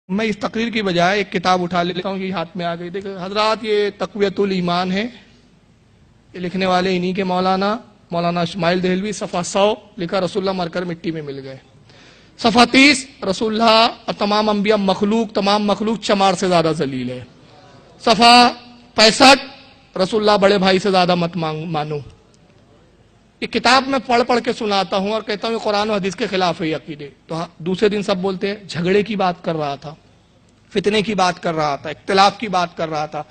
میں اس تقریر کی بجائے ایک کتاب اٹھا لیتا ہوں، یہ ہاتھ میں آ گئی. دیکھیں حضرات، یہ تقویت الایمان ہے، یہ لکھنے والے انہی کے مولانا اسماعیل دہلوی. صفحہ 100 لکھا رسول اللہ مر کر مٹی میں مل گئے. صفحہ 30 رسول اللہ اور تمام انبیاء تمام مخلوق چمار سے زیادہ ذلیل ہے. صفحہ 65 رسول اللہ بڑے بھائی سے زیادہ مت مانو. یہ کتاب میں پڑھ پڑھ کے سناتا ہوں اور کہتا ہوں یہ قرآن و حدیث کے خلاف ہے یہ عقیدے. تو دوسرے دن سب بولتے ہیں جھگڑے کی بات کر رہا تھا، فتنے کی بات کر رہا تھا، اختلاف کی بات کر رہا تھا.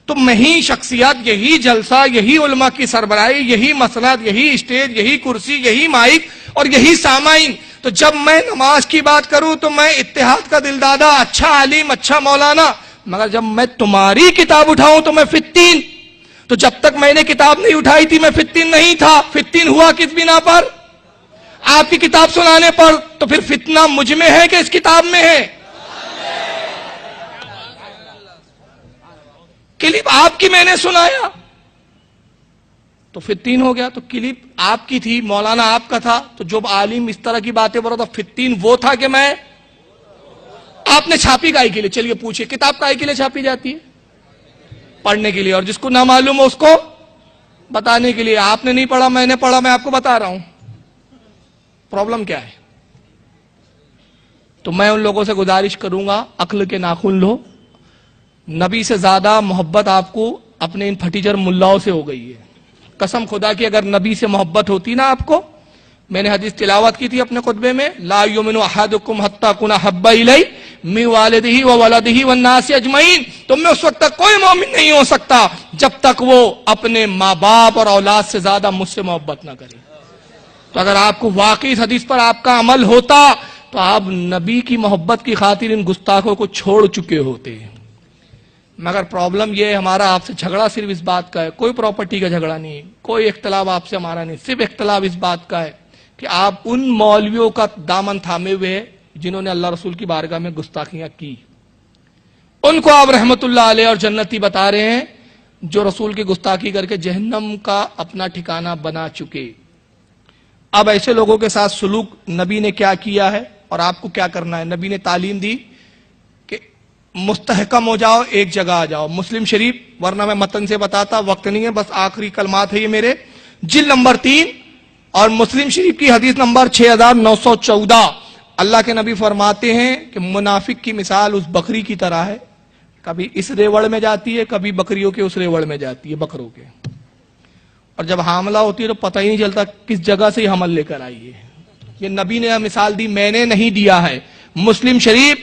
تو یہی شخصیت، یہی جلسہ، یہی علماء کی سربراہی، یہی مسند، یہی اسٹیج، یہی کرسی، یہی مائک اور یہی سامعین. تو جب میں نماز کی بات کروں تو میں اتحاد کا دل دادا، اچھا عالم، اچھا مولانا، مگر جب میں تمہاری کتاب اٹھاؤں تو میں فتین. تو جب تک میں نے کتاب نہیں اٹھائی تھی میں فتین نہیں تھا. فتین ہوا کس بنا پر؟ آپ کی کتاب سنانے پر. تو پھر فتنہ مجھ میں ہے کہ اس کتاب میں ہے؟ کلپ آپ کی میں نے سنایا تو فتین ہو گیا. تو کلپ آپ کی تھی، مولانا آپ کا تھا. تو جب عالم اس طرح کی باتیں بول رہا تھا، فتین وہ تھا کہ میں. آپ نے چھاپی کائی کے لیے؟ چلیے پوچھئے کتاب کائی کے لیے چھاپی جاتی ہے؟ پڑھنے کے لیے. اور جس کو نہ معلوم ہو اس کو بتانے کے لیے. آپ نے نہیں پڑھا، میں نے پڑھا، میں آپ کو بتا رہا ہوں. پرابلم کیا ہے؟ تو میں ان لوگوں سے گزارش کروں گا، عقل کے ناخن لو. نبی سے زیادہ محبت آپ کو اپنے ان پھٹیچر ملاؤں سے ہو گئی ہے. قسم خدا کی اگر نبی سے محبت ہوتی نا آپ کو، میں نے حدیث تلاوت کی تھی اپنے خطبے میں، لا یؤمن احدکم حتی اکون احب الیہ من والدہ وولدہ والناس اجمعین. تم میں اس وقت تک کوئی مومن نہیں ہو سکتا جب تک وہ اپنے ماں باپ اور اولاد سے زیادہ مجھ سے محبت نہ کرے. تو اگر آپ کو واقعی اس حدیث پر آپ کا عمل ہوتا تو آپ نبی کی محبت کی خاطر ان گستاخوں کو چھوڑ چکے ہوتے. مگر پرابلم یہ ہے ہمارا آپ سے جھگڑا صرف اس بات کا ہے، کوئی پراپرٹی کا جھگڑا نہیں، کوئی اختلاف آپ سے ہمارا نہیں. صرف اختلاف اس بات کا ہے کہ آپ ان مولویوں کا دامن تھامے ہوئے ہیں جنہوں نے اللہ رسول کی بارگاہ میں گستاخیاں کی. ان کو آپ رحمت اللہ علیہ اور جنتی بتا رہے ہیں جو رسول کی گستاخی کر کے جہنم کا اپنا ٹھکانہ بنا چکے. اب ایسے لوگوں کے ساتھ سلوک نبی نے کیا کیا ہے اور آپ کو کیا کرنا ہے. نبی نے تعلیم دی کہ مستحکم ہو جاؤ، ایک جگہ آ جاؤ. مسلم شریف، ورنہ میں متن سے بتاتا، وقت نہیں ہے، بس آخری کلمات ہے یہ میرے، جلد نمبر 3 اور مسلم شریف کی حدیث نمبر 6914. اللہ کے نبی فرماتے ہیں کہ منافق کی مثال اس بکری کی طرح ہے، کبھی اس ریوڑ میں جاتی ہے، کبھی بکریوں کے اس ریوڑ میں جاتی ہے، بکروں کے. اور جب حاملہ ہوتی ہے تو پتہ ہی نہیں چلتا کس جگہ سے یہ حمل لے کر آئی ہے. یہ نبی نے مثال دی، میں نے نہیں دیا ہے. مسلم شریف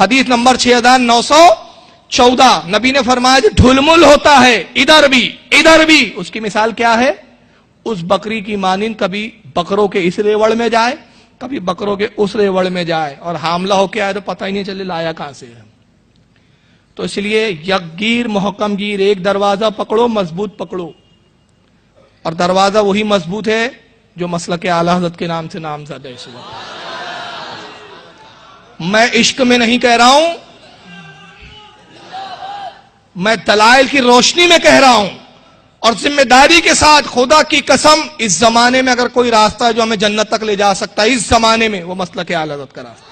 حدیث نمبر 6914. نبی نے فرمایا جو ڈھلمل ہوتا ہے ادھر بھی، اس کی مثال کیا ہے؟ اس بکری کی مانند کبھی بکروں کے اس ریوڑ میں جائے، کبھی بکروں کے اس ریوڑ میں جائے، اور حاملہ ہو کے آئے تو پتہ ہی نہیں چلے لایا کہاں سے ہے. تو اس لیے یک گیر محکم گیر، ایک دروازہ پکڑو، مضبوط پکڑو. اور دروازہ وہی مضبوط ہے جو مسلک اعلی حضرت کے نام سے نامزد ہے. میں عشق میں نہیں کہہ رہا ہوں، میں دلائل کی روشنی میں کہہ رہا ہوں، اور ذمہ داری کے ساتھ خدا کی قسم اس زمانے میں اگر کوئی راستہ ہے جو ہمیں جنت تک لے جا سکتا ہے اس زمانے میں، وہ مسلک اعلی حضرت کا راستہ.